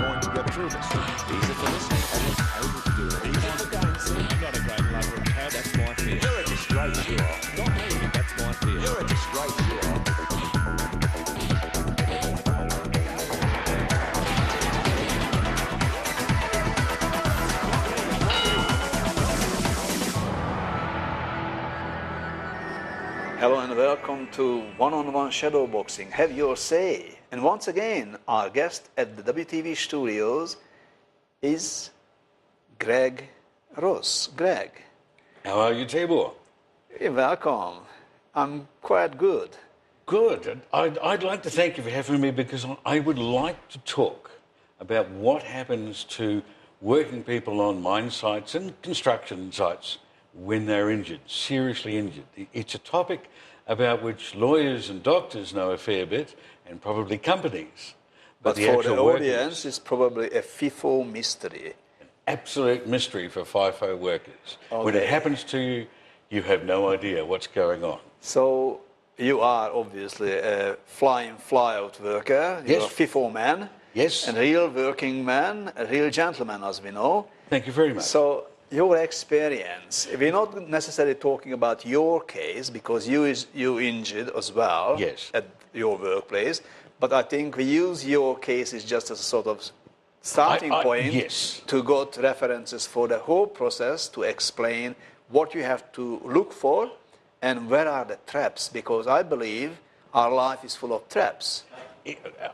going to get through this. Easy for listening and is able to do it. Easy for going through. I'm not a great lover of cabs. That's my fear. You're a disgrace, you are. Not me. That's my fear. You're a disgrace, you are. Hello and welcome to One-on-One Shadow Boxing. Have your say. And once again, our guest at the WTV studios is Greg Ross. Greg. How are you, Tibor? You're welcome. I'm quite good. Good. I'd like to thank you for having me because I would like to talk about what happens to working people on mine sites and construction sites when they're injured, seriously injured. It's a topic about which lawyers and doctors know a fair bit, and probably companies. But for the audience, it's probably a FIFO mystery. An absolute mystery for FIFO workers. Okay. When it happens to you, you have no idea what's going on. So you are obviously a fly-in, fly-out worker. You're Yes. a FIFO man. Yes. A real working man, a real gentleman, as we know. Thank you very much. So your experience, we're not necessarily talking about your case because you injured as well. Yes. At your workplace, but I think we use your cases just as a sort of starting point yes. to got references for the whole process to explain what you have to look for and where are the traps, because I believe our life is full of traps.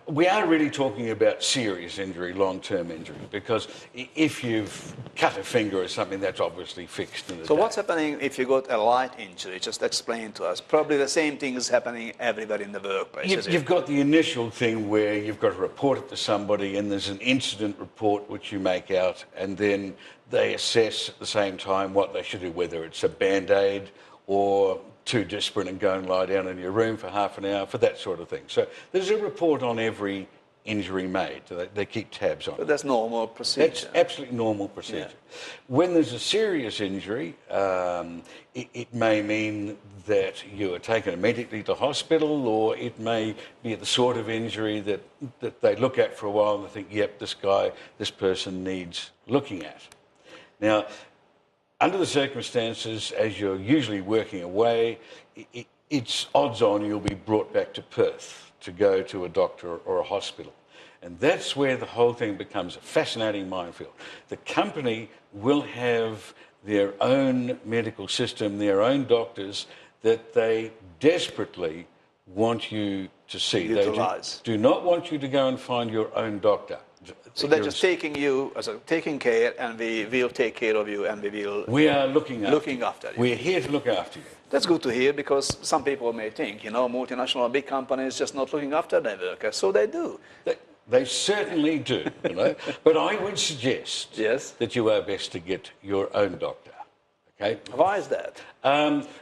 We are really talking about serious injury, long-term injury, because if you've cut a finger or something, that's obviously fixed in a So day. what's happening if you got a light injury? Just explain to us. Probably the same thing is happening everywhere in the workplace. You've got the initial thing where you've got to report it to somebody and there's an incident report which you make out, and then they assess at the same time what they should do, whether it's a Band-Aid or too desperate and go and lie down in your room for half an hour, for that sort of thing. So there's a report on every injury made. They keep tabs on it. But that's normal procedure. That's absolutely normal procedure. Yeah. When there's a serious injury, it may mean that you are taken immediately to hospital, or it may be the sort of injury that they look at for a while and they think, yep, this person needs looking at. Now, under the circumstances, as you're usually working away, it's odds on you'll be brought back to Perth to go to a doctor or a hospital. And that's where the whole thing becomes a fascinating minefield. The company will have their own medical system, their own doctors that they desperately want you to see. Utilize. They do not want you to go and find your own doctor. So they're just taking you, taking care, and we will take care of you, and we are looking after you. We're here to look after you. That's good to hear, because some people may think, multinational big companies just not looking after their workers. So they do. They certainly do, But I would suggest that you are best to get your own doctor. Okay? Why is that?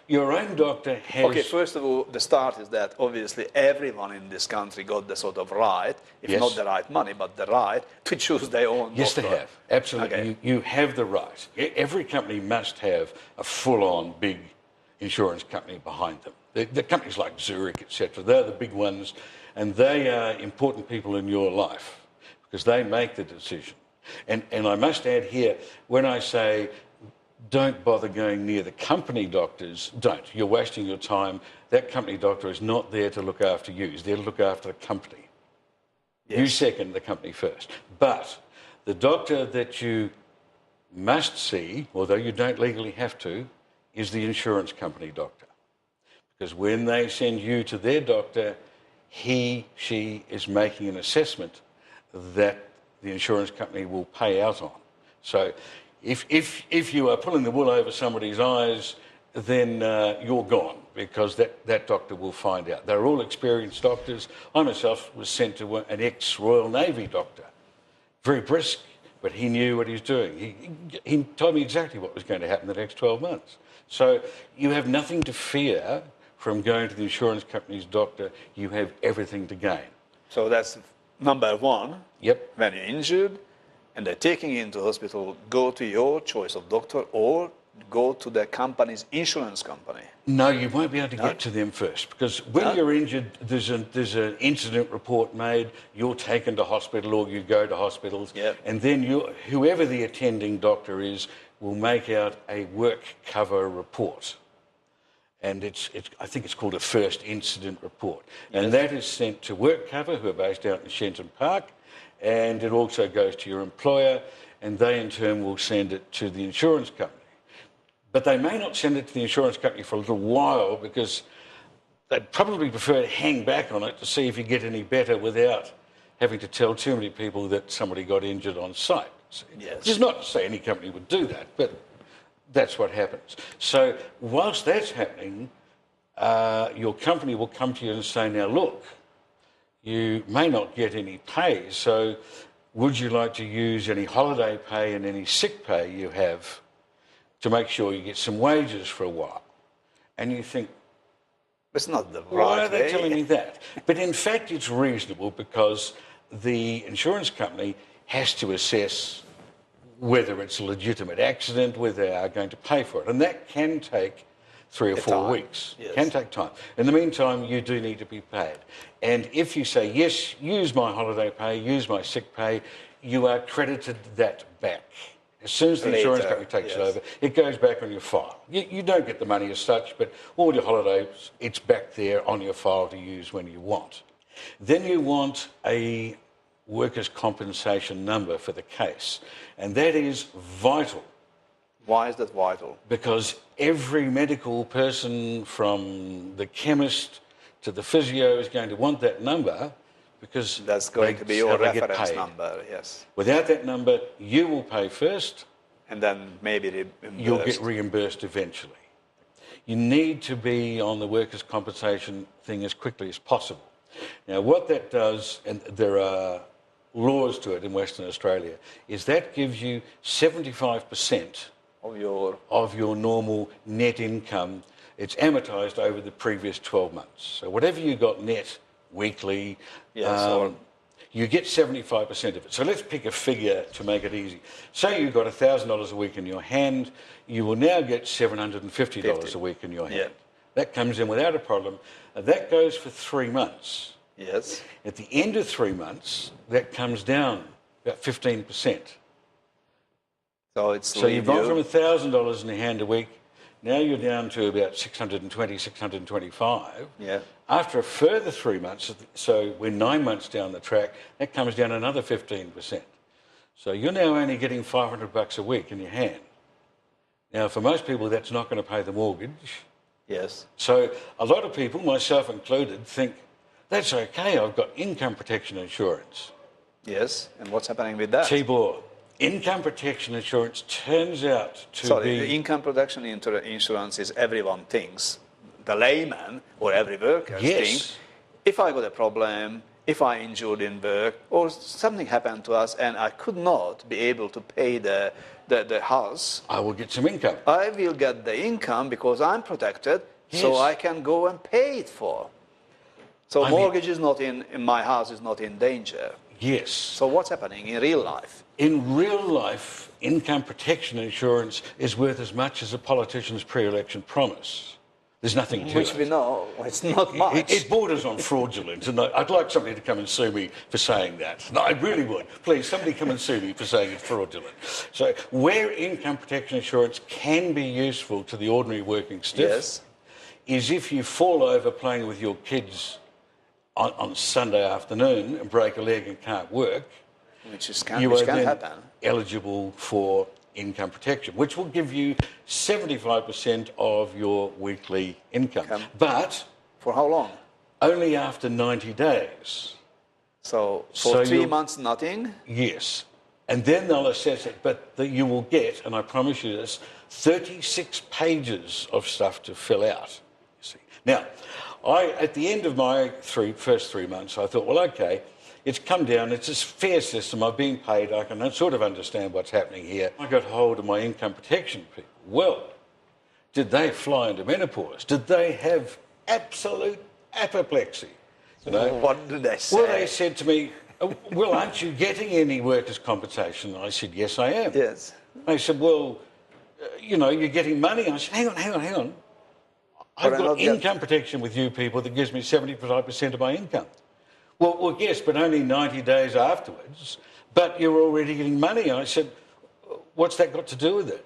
Your own doctor has... Okay, first of all, the start is that obviously everyone in this country got the sort of right, if not the right money, but the right to choose their own doctor. Yes, they have. Absolutely. Okay. You have the right. Every company must have a full-on big insurance company behind them. The companies like Zurich, etc., they're the big ones, and they are important people in your life because they make the decision. And I must add here, when I say don't bother going near the company doctors, don't. You're wasting your time. That company doctor is not there to look after you. He's there to look after the company. Yes. You second, the company first. But the doctor that you must see, although you don't legally have to, is the insurance company doctor. Because when they send you to their doctor, she is making an assessment that the insurance company will pay out on. So if you are pulling the wool over somebody's eyes, then you're gone, because that doctor will find out. They're all experienced doctors. I myself was sent to an ex-Royal Navy doctor. Very brisk, but he knew what he was doing. He told me exactly what was going to happen the next 12 months. So you have nothing to fear from going to the insurance company's doctor. You have everything to gain. So that's number one. Yep. When you're injured and they're taking you into hospital, go to your choice of doctor or go to the company's insurance company. No, you won't be able to get to them first, because when you're injured, there's an incident report made, you're taken to hospital or you go to hospitals, and then whoever the attending doctor is will make out a work cover report. And I think it's called a first incident report. And that is sent to Work Cover, who are based out in Shenton Park, and it also goes to your employer, and they in turn will send it to the insurance company. But they may not send it to the insurance company for a little while, because they'd probably prefer to hang back on it to see if you get any better without having to tell too many people that somebody got injured on site. Which is not to say any company would do that, but that's what happens. So whilst that's happening, your company will come to you and say, now look, you may not get any pay, so would you like to use any holiday pay and any sick pay you have to make sure you get some wages for a while? And you think, it's not the right why are they way. telling me that? But in fact, it's reasonable, because the insurance company has to assess whether it's a legitimate accident, whether they are going to pay for it. And that can take 3 or 4 weeks. Yes. Can take time. In the meantime, you do need to be paid. And if you say, yes, use my holiday pay, use my sick pay, you are credited that back. As soon as the insurance company takes it over, it goes back on your file. You don't get the money as such, but all your holidays, it's back there on your file to use when you want. Then you want a workers' compensation number for the case, and that is vital. Why is that vital? Because every medical person, from the chemist to the physio, is going to want that number, because that's going to be your reference number, yes. Without that number, you will pay first, and then maybe reimbursed. You'll get reimbursed eventually. You need to be on the workers' compensation thing as quickly as possible. Now, what that does, and there are laws to it in Western Australia, is that gives you 75% of your normal net income. It's amortised over the previous 12 months. So whatever you got net weekly, you get 75% of it. So let's pick a figure to make it easy. Say you've got $1,000 a week in your hand, you will now get $750 a week in your hand. That comes in without a problem. That goes for 3 months. Yes. At the end of 3 months, that comes down about 15%. So you've gone from $1,000 in your hand a week, now you're down to about 620, 625. Yeah. After a further 3 months, so we're 9 months down the track, that comes down another 15%. So you're now only getting $500 a week in your hand. Now, for most people, that's not going to pay the mortgage. Yes. So a lot of people, myself included, think, that's okay, I've got income protection insurance. Yes, and what's happening with that? Tibor, income protection insurance turns out to be... the income protection insurance is everyone thinks, the layman or every worker thinks, if I got a problem, if I injured in work, or something happened to us and I could not be able to pay the house, I will get some income. I will get the income because I'm protected, so I can go and pay it for. So mortgage is not in my house is not in danger. Yes. So what's happening in real life? In real life, income protection insurance is worth as much as a politician's pre-election promise. There's nothing to it. Which we know, it's not much. It borders on fraudulent, and I'd like somebody to come and sue me for saying that. No, I really would. Please, somebody come and sue me for saying it's fraudulent. So where income protection insurance can be useful to the ordinary working stiff is if you fall over playing with your kids on Sunday afternoon and break a leg and can't work, which can happen. Eligible for income protection, which will give you 75% of your weekly income. But for how long? Only after 90 days. So for 3 months, nothing? Yes. And then they'll assess it, but you will get, and I promise you this, 36 pages of stuff to fill out. You see. Now, at the end of my first 3 months, I thought, well, okay, it's come down, it's a fair system, I've been paid, I can sort of understand what's happening here. I got hold of my income protection people. Well, did they fly into menopause? Did they have absolute apoplexy? You know? What did they say? Well, they said to me, well, aren't you getting any workers' compensation? I said, yes, I am. Yes. They said, well, you know, you're getting money. I said, hang on. I've But I'm got not get- income protection with you people that gives me 75% of my income. Well, yes, but only 90 days afterwards. But you're already getting money. I said, what's that got to do with it?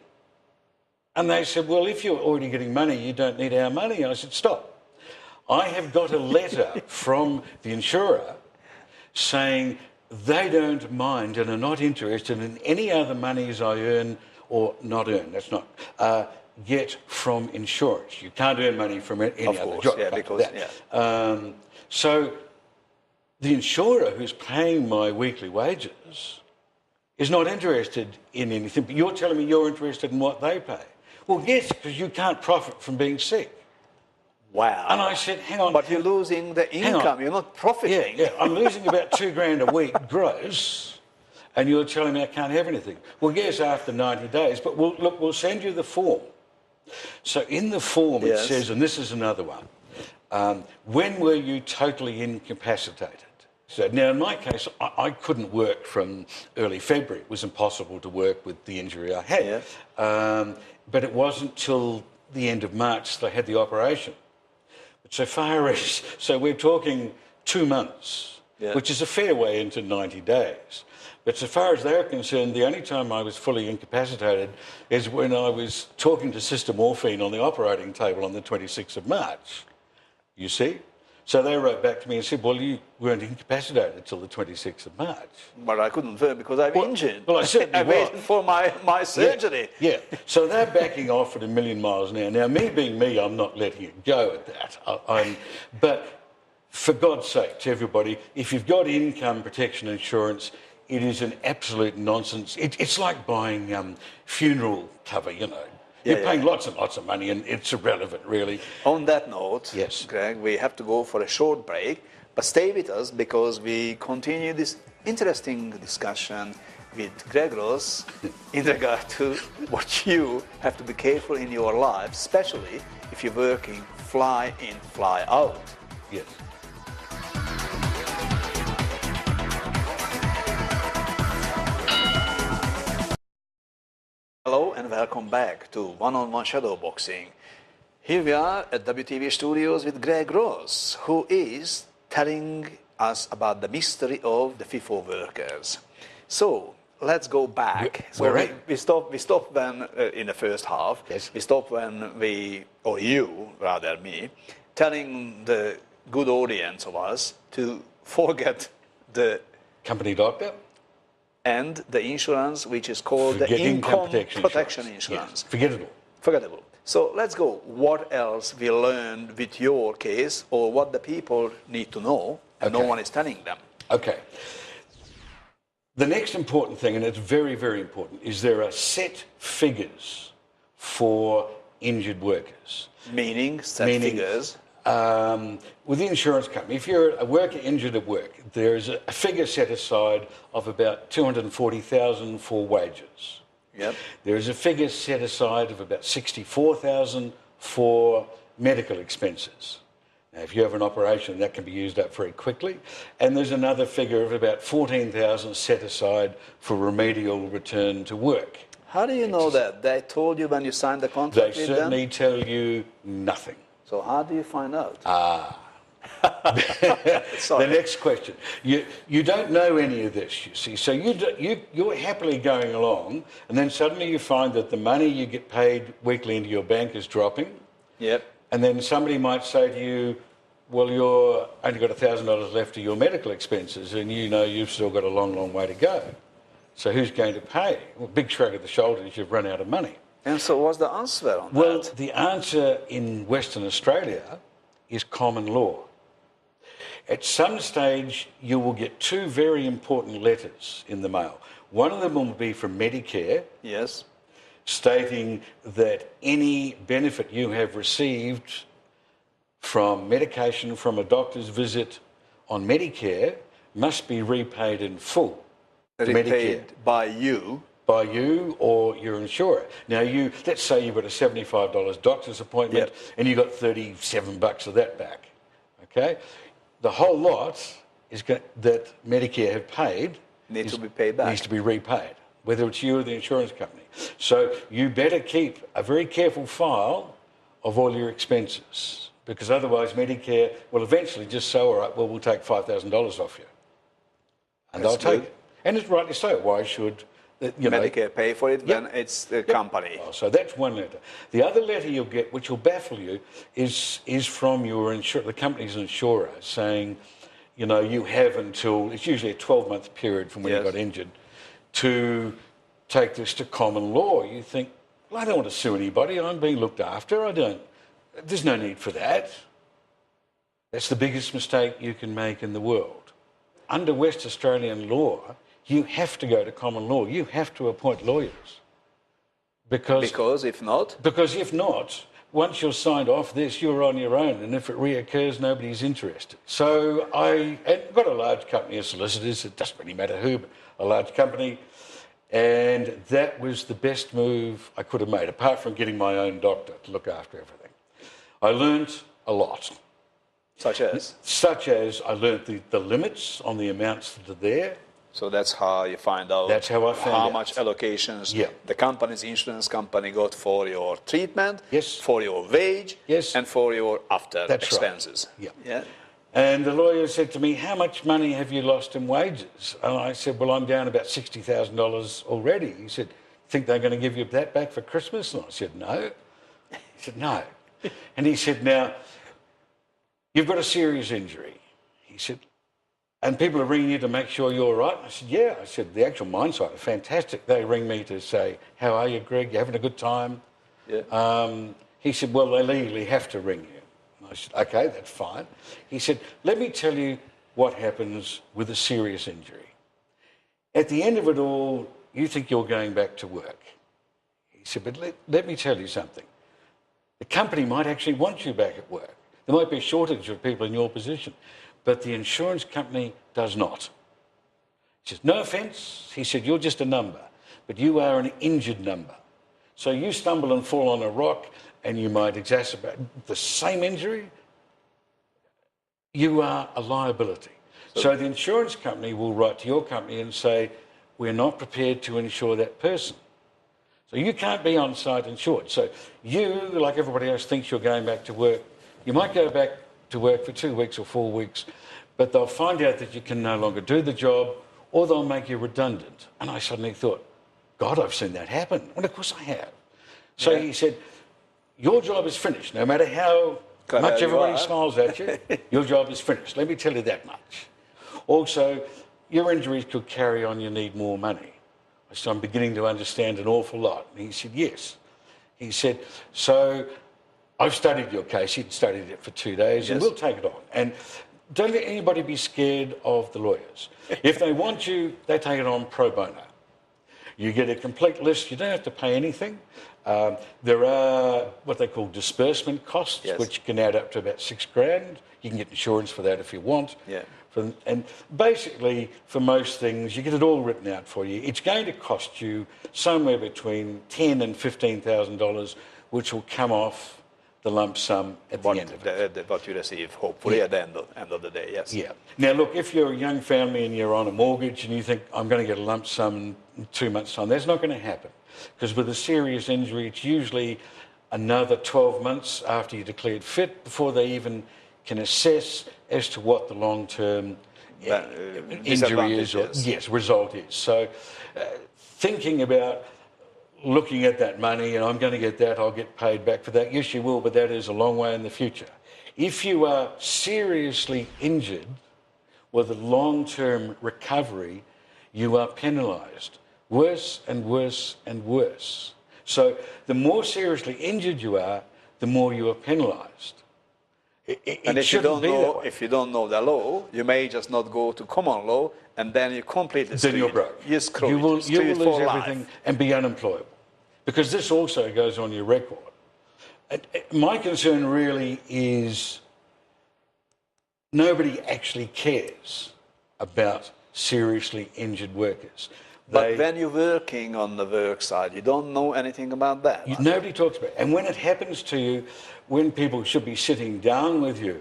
And they said, well, if you're already getting money, you don't need our money. I said, stop. I have got a letter from the insurer saying they don't mind and are not interested in any other monies I earn or not earn. That's not get from insurance. You can't earn money from any Of other course, job. yeah, because, yeah. So the insurer who's paying my weekly wages is not interested in anything. But you're telling me you're interested in what they pay. Well, yes, because you can't profit from being sick. Wow. And I said, hang on. But you're losing the income, you're not profiting. Yeah, I'm losing about $2,000 a week gross, and you're telling me I can't have anything. Well, yes, after 90 days, but we'll send you the form. So in the form it says, and this is another one, when were you totally incapacitated? So now in my case, I couldn't work from early February. It was impossible to work with the injury I had. Yeah. But it wasn't till the end of March that I had the operation. But so far as, so we're talking 2 months, which is a fair way into 90 days. But so far as they're concerned, the only time I was fully incapacitated is when I was talking to Sister Morphine on the operating table on the 26th of March. You see? So they wrote back to me and said, well, you weren't incapacitated until the 26th of March. But I couldn't work because I'm injured. Well, I certainly waited for my surgery. Yeah. So they're backing off at 1,000,000 miles an hour. Now, me being me, I'm not letting it go at that. But for God's sake, to everybody, if you've got income protection insurance, it is an absolute nonsense. It's like buying funeral cover, you know. You're paying lots and lots of money, and it's irrelevant, really. On that note, Yes, Greg, we have to go for a short break, but stay with us because we continue this interesting discussion with Greg Ross in regard to what you have to be careful in your life, especially if you're working fly in, fly out. Yes. Hello and welcome back to One-on-One Shadow Boxing. Here we are at WTV Studios with Greg Ross, who is telling us about the mystery of the FIFO workers. So let's go back. We stopped when in the first half. Yes. We stopped when we, or you, rather me, telling the good audience of us to forget the Company doctor. and the insurance, which is called the income protection insurance. Yes. Forgettable. Forgettable. So let's go. What else we learned with your case, or what the people need to know, and no one is telling them? Okay. The next important thing, and it's very, very important, is there are set figures for injured workers. Meaning set figures. With the insurance company, if you're a worker injured at work, there is a figure set aside of about $240,000 for wages. Yep. There is a figure set aside of about $64,000 for medical expenses. Now, if you have an operation, that can be used up very quickly. And there's another figure of about $14,000 set aside for remedial return to work. How do you know that? They told you when you signed the contract They with them? certainly tell you nothing. So how do you find out? The next question. You don't know any of this, you see. So you're happily going along, and then suddenly you find that the money you get paid weekly into your bank is dropping. Yep. And then somebody might say to you, well, you're only got $1,000 left of your medical expenses, and you know you've still got a long, long way to go. So who's going to pay? Well, big shrug of the shoulders, you've run out of money. And so what's the answer on Well, that? the answer in Western Australia is common law. At some stage, you will get two very important letters in the mail. One of them will be from Medicare, Yes. stating that any benefit you have received from medication from a doctor's visit on Medicare must be repaid in full to Medicare. Repaid by you. By you or your insurer. Now, let's say you've got a $75 doctor's appointment and you got $37 of that back. Okay, the whole lot that Medicare have paid Needs to be paid back. Needs to be repaid. whether it's you or the insurance company. So you better keep a very careful file of all your expenses, because otherwise Medicare will eventually just say, all right, well, we'll take $5,000 off you. And That's they'll take good. it. And it's rightly so. Why should, you know... Medicare pay for it, then it's the company. Oh, so that's one letter. The other letter you'll get, which will baffle you, is from your the company's insurer saying, you know, you have until, it's usually a 12-month period from when you got injured, to take this to common law. You think, well, I don't want to sue anybody. I'm being looked after. There's no need for that. That's the biggest mistake you can make in the world. Under West Australian law, you have to go to common law. You have to appoint lawyers. Because if not? Because if not, once you're signed off this, you're on your own. And if it reoccurs, nobody's interested. So I got a large company of solicitors. It doesn't really matter who, but a large company. And that was the best move I could have made, apart from getting my own doctor to look after everything. I learnt a lot. Such as? Such as I learnt the limits on the amounts that are there. So that's how you find out. That's how I found how out. much allocations Yeah. the company's insurance company got for your treatment, Yes. for your wage, Yes. and for your after That's expenses. right. Yeah. And the lawyer said to me, how much money have you lost in wages? And I said, well, I'm down about $60,000 already. He said, think they're going to give you that back for Christmas? And I said, no. He said, no. And he said, now, you've got a serious injury. He said, and people are ringing you to make sure you're all right? I said, yeah. I said, the actual mine site are fantastic. They ring me to say, how are you, Greg? You having a good time? Yeah. He said, well, they legally have to ring you. I said, okay, that's fine. He said, let me tell you what happens with a serious injury. At the end of it all, you think you're going back to work. He said, but let me tell you something. The company might actually want you back at work. There might be a shortage of people in your position, but the insurance company does not. He says, no offence. He said, you're just a number, but you are an injured number. So you stumble and fall on a rock, and you might exacerbate the same injury, you are a liability. So the insurance company will write to your company and say, we're not prepared to insure that person. So you can't be on site insured. So you, like everybody else, thinks you're going back to work. You might go back to work for 2 weeks or 4 weeks, but they'll find out that you can no longer do the job, or they'll make you redundant. And I suddenly thought, God, I've seen that happen. Well, of course I have. So he said, your job is finished. No matter how much everybody smiles at you, your job is finished. Let me tell you that much. Also, your injuries could carry on. You need more money. So I'm beginning to understand an awful lot. And he said, yes. He said, so I've studied your case. He'd studied it for 2 days, and we'll take it on. And don't let anybody be scared of the lawyers. If they want you, they take it on pro bono. You get a complete list. You don't have to pay anything. There are what they call disbursement costs, which can add up to about $6,000. You can get insurance for that if you want. Yeah. And basically, for most things, you get it all written out for you. It's going to cost you somewhere between $10,000 and $15,000, which will come off the lump sum at the end of it. What you receive, hopefully, at the end of the day, yes. Yeah. Now, look, if you're a young family and you're on a mortgage and you think, I'm going to get a lump sum in 2 months' time, that's not going to happen. Because with a serious injury, it's usually another 12 months after you're declared fit before they even can assess as to what the long-term injury is or result is. So thinking about looking at that money and I'm going to get that, I'll get paid back for that. Yes, you will, but that is a long way in the future. If you are seriously injured with a long-term recovery, you are penalised. Worse and worse and worse. So the more seriously injured you are, the more you are penalised. And if you don't know the law, you may just not go to common law, and then you completely then you're broke. You're screwed. You will lose everything life. and be unemployable, because this also goes on your record. My concern really is nobody actually cares about seriously injured workers. But when you're working on the work side, you don't know anything about that. Nobody talks about it. And when it happens to you, when people should be sitting down with you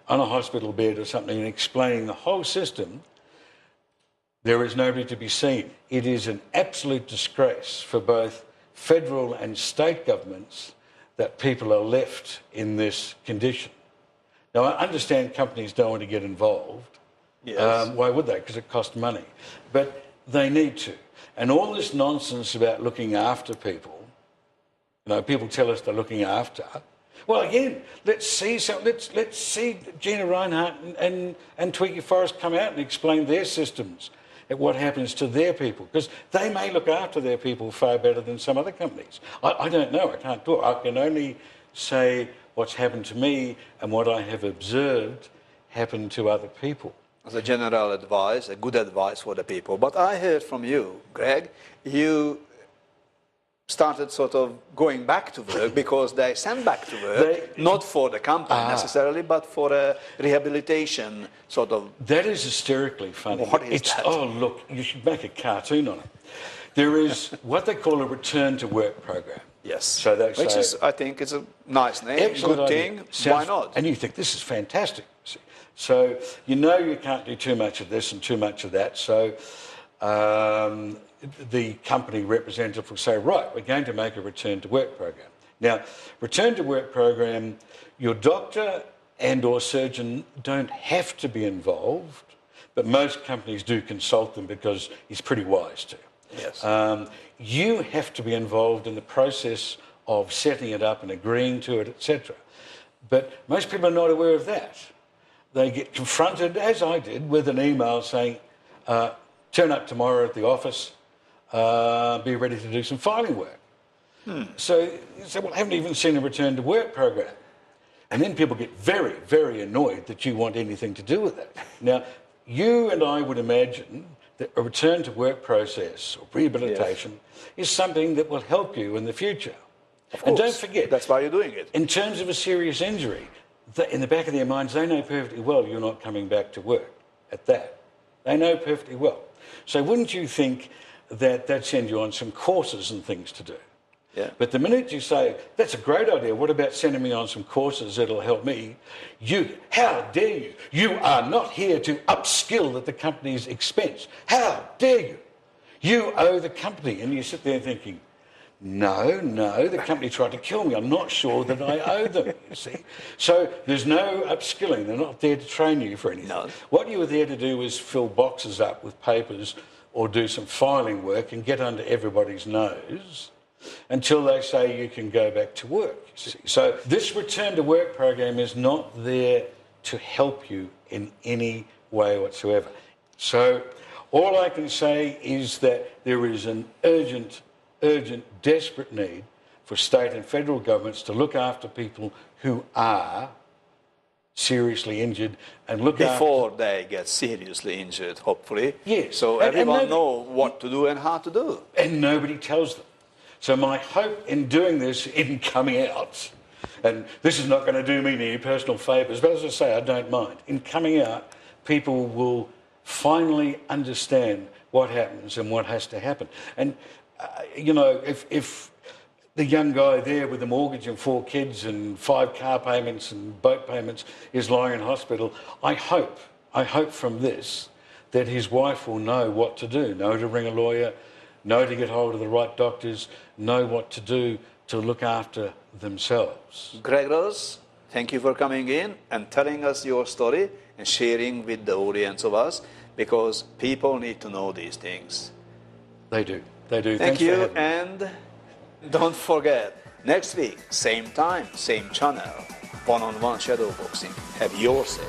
on a hospital bed or something and explaining the whole system, There is nobody to be seen. It is an absolute disgrace for both federal and state governments that people are left in this condition. Now, I understand companies don't want to get involved. Yes. Why would they? Because it costs money. But they need to. And all this nonsense about looking after people, people tell us they're looking after. Well, again, let's see Gina Reinhardt and Tweaky Forrest come out and explain their systems at what happens to their people, because they may look after their people far better than some other companies. I don't know. I can't do it. I can only say what's happened to me and what I have observed happen to other people. As a general advice, a good advice for the people. But I heard from you, Greg, you started sort of going back to work because they sent back to work, not for the company necessarily, but for a rehabilitation sort of... That is hysterically funny. What is that? Oh, look, you should make a cartoon on it. There is what they call a return to work program. Yes. So they Which say, is, I think, it's a nice name, excellent good idea. thing, why not? And you think, this is fantastic. So you can't do too much of this and too much of that. So the company representative will say, right, we're going to make a return to work program. Now, return to work program, your doctor and or surgeon don't have to be involved, but most companies do consult them because he's pretty wise to. Yes. You have to be involved in the process of setting it up and agreeing to it, etc. But most people are not aware of that. They get confronted, as I did, with an email saying, turn up tomorrow at the office, be ready to do some filing work. So you say, well, I haven't even seen a return to work program. And then people get very, very annoyed that you want anything to do with it. Now, you and I would imagine that a return to work process or rehabilitation is something that will help you in the future. And don't forget, that's why you're doing it. in terms of a serious injury, in the back of their minds, they know perfectly well you're not coming back to work at that. They know perfectly well. So wouldn't you think that they'd send you on some courses and things to do? Yeah. But the minute you say, that's a great idea, what about sending me on some courses that'll help me? How dare you? You are not here to upskill at the company's expense. How dare you? You owe the company. And you sit there thinking, no, the company tried to kill me. I'm not sure that I owe them, you see. So there's no upskilling. They're not there to train you for anything. No. What you were there to do was fill boxes up with papers or do some filing work and get under everybody's nose until they say you can go back to work, you see. So this return to work program is not there to help you in any way whatsoever. So all I can say is that there is an urgent, desperate need for state and federal governments to look after people who are seriously injured and look Before they get seriously injured, hopefully. Yes. So everyone knows what to do and how to do. And nobody tells them. So my hope in doing this, in coming out, and this is not going to do me any personal favours, but as I say, I don't mind. In coming out, people will finally understand what happens and what has to happen. And, if the young guy there with a mortgage and 4 kids and 5 car payments and boat payments is lying in hospital, I hope from this that his wife will know what to do, know to ring a lawyer, know to get hold of the right doctors, know what to do to look after themselves. Greg Rose, thank you for coming in and telling us your story and sharing with the audience of us, because people need to know these things. They do. Thank Thanks you, for having me. and don't forget, next week, same time, same channel, one-on-one shadow boxing. Have your say.